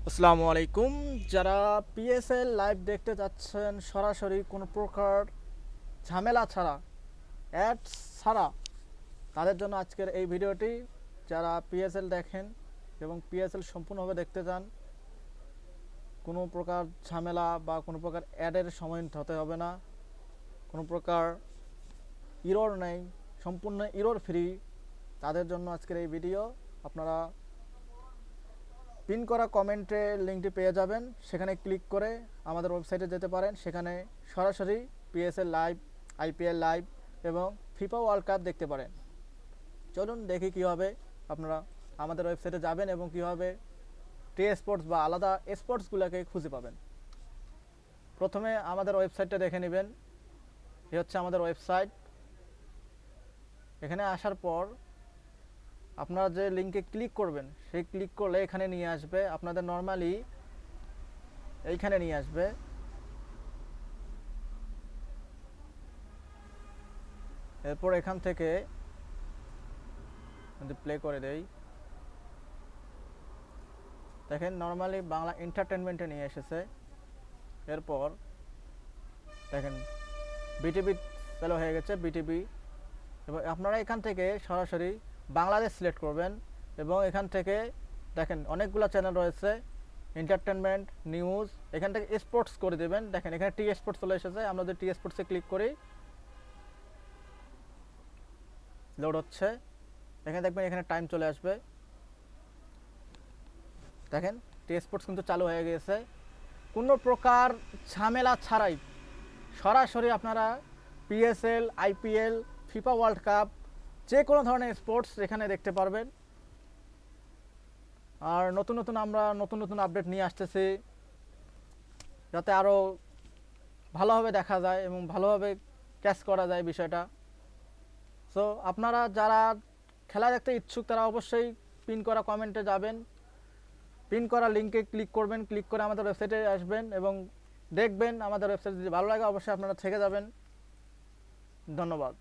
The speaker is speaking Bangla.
আসসালামু আলাইকুম। যারা পিএসএল লাইভ দেখতে যাচ্ছেন সরাসরি কোনো প্রকার ঝামেলা ছাড়া, অ্যাডস ছাড়া, তাদের জন্য আজকের এই ভিডিওটি। যারা পিএসএল দেখেন এবং পিএসএল সম্পূর্ণভাবে দেখতে চান, কোনো প্রকার ঝামেলা বা কোনো প্রকার অ্যাডের সম্মুখীন হতে হবে না, কোনো প্রকার ইরর নেই, সম্পূর্ণ ইরর ফ্রি, তাদের জন্য আজকের এই ভিডিও। আপনারা পিন করা কমেন্টে লিঙ্কটি পেয়ে যাবেন, সেখানে ক্লিক করে আমাদের ওয়েবসাইটে যেতে পারেন। সেখানে সরাসরি পিএসএল লাইভ, আইপিএল লাইভ এবং ফিফা ওয়ার্ল্ড কাপ দেখতে পারেন। চলুন দেখি কীভাবে আপনারা আমাদের ওয়েবসাইটে যাবেন এবং কীভাবে টি স্পোর্টস বা আলাদা স্পোর্টসগুলোকে খুঁজে পাবেন। প্রথমে আমাদের ওয়েবসাইটটা দেখে নেবেন। এ হচ্ছে আমাদের ওয়েবসাইট। এখানে আসার পর আপনারা যে লিঙ্কে ক্লিক করবেন, সেই ক্লিক করলে এখানে নিয়ে আসবে, আপনাদের নর্মালি এইখানে নিয়ে আসবে। এরপর এখান থেকে যদি প্লে করে দেই, দেখেন নর্মালি বাংলা এন্টারটেনমেন্টে নিয়ে এসেছে। এরপর দেখেন বিটিভি চালু হয়ে গেছে, বিটিভি। এবং আপনারা এখান থেকে সরাসরি বাংলাদেশ সিলেক্ট করবেন এবং এখান থেকে দেখেন অনেকগুলো চ্যানেল রয়েছে, এন্টারটেনমেন্ট, নিউজ। এখান থেকে স্পোর্টস করে দেবেন। দেখেন এখানে টি স্পোর্টস চলে এসেছে। আমরা যদি টি স্পোর্টসে ক্লিক করি, লোড হচ্ছে। এখানে দেখবেন এখানে টাইম চলে আসবে। দেখেন টি স্পোর্টস কিন্তু চালু হয়ে গিয়েছে। কোনো প্রকার ঝামেলা ছাড়াই সরাসরি আপনারা PSL, IPL, FIFA world cup, যে কোনো ধরনের স্পোর্টস এখানে দেখতে পারবেন। আর আমরা নতুন নতুন আপডেট নিয়ে আসতেছি, যাতে আরও ভালোভাবে দেখা যায় এবং ভালোভাবে ক্যাচ করা যায় বিষয়টা। সো আপনারা যারা খেলা দেখতে ইচ্ছুক, তারা অবশ্যই পিন করা কমেন্টে যাবেন, পিন করা লিঙ্কে ক্লিক করবেন, ক্লিক করে আমাদের ওয়েবসাইটে আসবেন এবং দেখবেন। আমাদের ওয়েবসাইট যদি ভালো লাগে অবশ্যই আপনারা থেকে যাবেন। ধন্যবাদ।